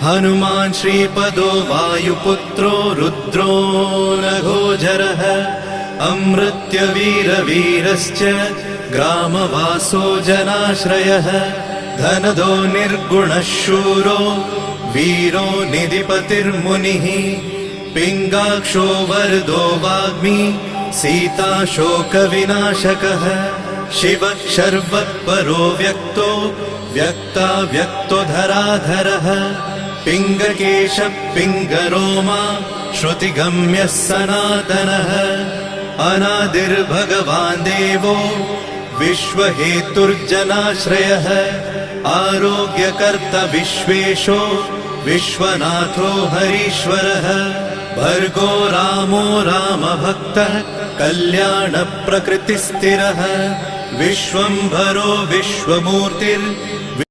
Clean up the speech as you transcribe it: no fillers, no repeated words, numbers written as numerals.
हनुमान् श्रीपदो वायुपुत्रो रुद्रो नघोजरः अमृत्यवीरवीरश्च ग्रामवासो जनाश्रयः धनदो निर्गुणः शूरो वीरो निधिपतिर्मुनिः पिङ्गाक्षो वरदो वाग्मी सीताशोकविनाशकः शिवः शर्वत्परो व्यक्तो व्यक्तो धराधरः पिङ्गकेशः पिङ्गरोमा श्रुतिगम्यः सनातनः अनादिर्भगवान् देवो विश्वहेतुर्जनाश्रयः आरोग्यकर्ता विश्वेशो विश्वनाथो हरीश्वरः भर्गो रामो रामभक्तः कल्याणप्रकृतिस्थिरः विश्वम्भरो विश्वमूर्तिर्विश्वरूपो